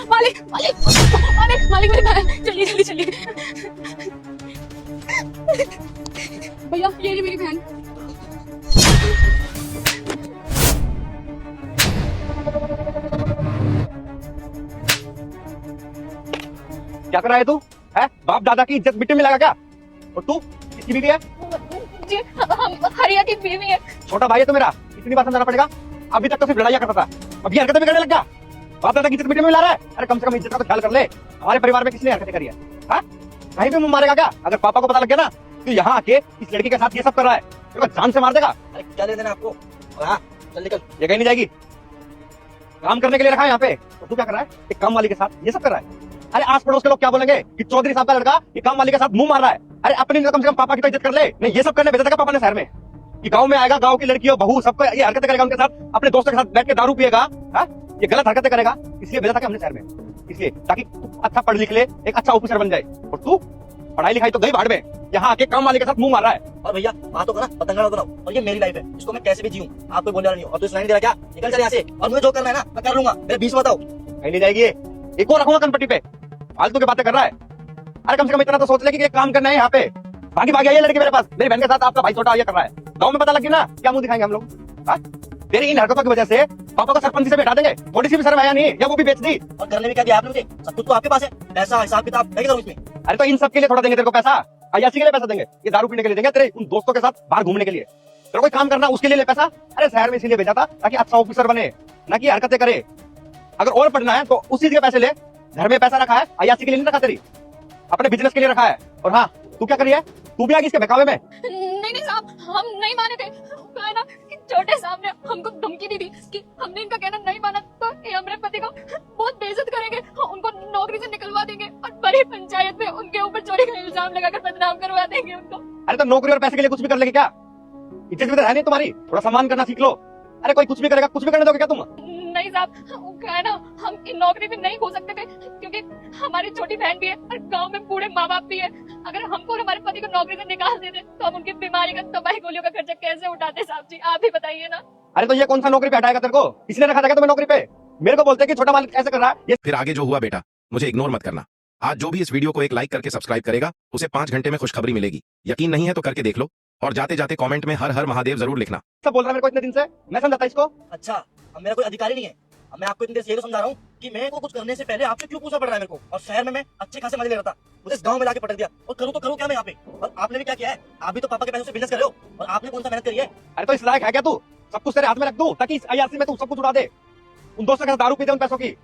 मालिक मालिक मालिक मालिक मेरी बहन, चलिए चलिए चलिए। भैया ये रही मेरी बहन। क्या कर रहा है तू? है बाप दादा की इज्जत मिट्टी में लगा क्या? और तू किसकी बीवी है? जी हम हरिया की बीवी है। छोटा भाई है तो मेरा, इतनी बात समझाना पड़ेगा। अभी तक तो सिर्फ लड़ाइयां करता था, अब ये हरकतें भी करने लग गया। बाप दादा की इज्जत मिट्टी में ला रहा है। अरे कम से कम इज्जत का तो ख्याल कर ले। हमारे परिवार में किसने हरकतें करी है? हाँ? कहीं भी मुंह मारेगा क्या? अगर पापा को पता लग गया ना तो यहाँ आके इस लड़की के साथ ये सब कर रहा है, तो जान से मार देगा। अरे क्या ले देना आपको? हाँ चल निकल। ये कहीं नहीं जाएगी। काम करने के लिए रखा है यहाँ पे, तो तू क्या कर रहा है? एक काम वाली के साथ ये सब कर रहा है। अरे आस पड़ोस के लोग क्या बोलेंगे कि चौधरी साहब का लड़का ये काम वाली के साथ मुंह मार रहा है। अरे अपनी कम से कम पापा की तो इज्जत कर ले। नहीं ये सब करने भेजा था पापा ने शहर में कि गांव में आएगा, गांव की लड़की हो बहू सबको ये हरकतें करेगा, उनके साथ अपने दोस्तों के साथ बैठ के दारू पिएगा। हाँ? ये गलत हरकतें करेगा, इसलिए भेजा था कि हमने शहर में, इसलिए ताकि तू अच्छा पढ़ लिख ले, एक अच्छा ऑफिसर बन जाए। और तू पढ़ाई लिखाई तो गई भाड़ में, यहाँ आके काम वाले के साथ मुंह मार रहा है। और भैया बातों का ना पतंगड़ा बनाओ, और ये मेरी लाइफ है, इसको मैं कैसे भी जीऊं, आप कोई बोलने वाला नहीं हो। और तू सुनाई नहीं दे रहा क्या? निकल चल यहाँ से, और मुझे जो करना है ना मैं कर लूंगा, मेरे बीच बताओ। कहीं नहीं जाएगी ये। एक और रखूंगा कनपट्टी पे, फालतू की बातें कर रहा है। अरे कम से कम इतना तो सोच ले कि एक काम करना है यहाँ पे। भागी भागी आई है लड़की मेरे पास, मेरी बहन के साथ आपका भाई छोटा ये कर रहा है। गांव में पता लग गया ना, क्या मुंह दिखाएंगे हम लोग? हाँ? तेरी इन हरकतों की वजह से पापा को सरपंच से बैठा देंगे। थोड़ी सी भी शर्म आया नहीं, या वो भी बेच दी। और करने में क्या दिया आपने मुझे? सब कुछ तो आपके पास है, पैसा हिसाब किताब मैं क्या करूं इसमें? अरे तो इन सब के लिए थोड़ा देंगे तेरे को पैसा, अयासी के लिए पैसा देंगे, ये दारू पीने के लिए देंगे, तेरे उन दोस्तों के साथ बाहर घूमने के लिए। तेरे कोई काम करना उसके लिए ले पैसा। अरे शहर में इसीलिए भेजा था ताकि अच्छा ऑफिसर बने, ना कि हरकतें करे। अगर और पढ़ना है तो उस चीज के पैसे ले। घर में पैसा रखा है, अयासी के लिए नहीं रखा, तेरी अपने बिजनेस के लिए रखा है। और हाँ तू क्या करी है? तू भी आ गई इसके बहकावे में। नहीं साहब हम नहीं माने थे। कहा ना कि छोटे साहब ने हमको धमकी दी थी कि हमने इनका कहना नहीं माना तो ये हमारे पति को बहुत बेइज्जत करेंगे, उनको नौकरी से निकलवा देंगे और बड़ी पंचायत में उनके ऊपर चोरी का इल्जाम लगाकर बदनाम करवा देंगे उनको। अरे तो नौकरी और पैसे के लिए कुछ भी कर लेगी क्या? इज्जत भी तो है नहीं तुम्हारी, थोड़ा सम्मान करना सीख लो। अरे कोई कुछ भी करेगा, कुछ भी करने दोगे क्या तुम? नहीं साहब वो कहा ना हम इन नौकरी में नहीं हो सकते थे क्योंकि हमारी छोटी बहन भी है और गांव में बूढ़े माँ बाप भी है। अगर हमको और हमारे पति को नौकरी से निकाल देते तो हम उनकी बीमारी का दवाई गोलियों का खर्चा कैसे उठाते? साहब जी आप ही बताइए ना। अरे तो ये कौन सा नौकरी पे हटाएगा तेरे को? इसने रखा था तुम्हें नौकरी पे? मेरे को बोलते हैं कि छोटा मालिक ऐसे कर रहा है ये। फिर आगे जो हुआ बेटा मुझे इग्नोर मत करना। आज जो भी इस वीडियो को एक लाइक करके सब्सक्राइब करेगा उसे 5 घंटे में खुशखबरी मिलेगी। यकीन नहीं है तो करके देख लो, और जाते जाते कमेंट में हर हर महादेव जरूर लिखना। सब बोल रहा है मेरे को इतने दिन से, मैं समझाता इसको। अच्छा अब मेरा कोई अधिकारी नहीं है। अब मैं आपको इतनी देर से ये तो समझा रहा हूँ कि मेरे को कुछ करने से पहले आपसे क्यों पूछना पड़ रहा है मेरे को। और शहर में मैं अच्छे खासे मजे ले रहा था, मुझे इस गांव में लाके पटक दिया। और करूँ तो करूँ क्या मैं यहाँ पे? और आपने भी क्या किया है? आप भी तो पापा के पैसों से बिजनेस कर रहे हो, और आपने कौन सा मेहनत करी है? अरे तो इस लायक है क्या तू? सब कुछ तेरे हाथ में रख दूं ताकि इस अयासी में तू सब कुछ उड़ा दे, उन दोस्तों के साथ दारू पीते उन पैसों की।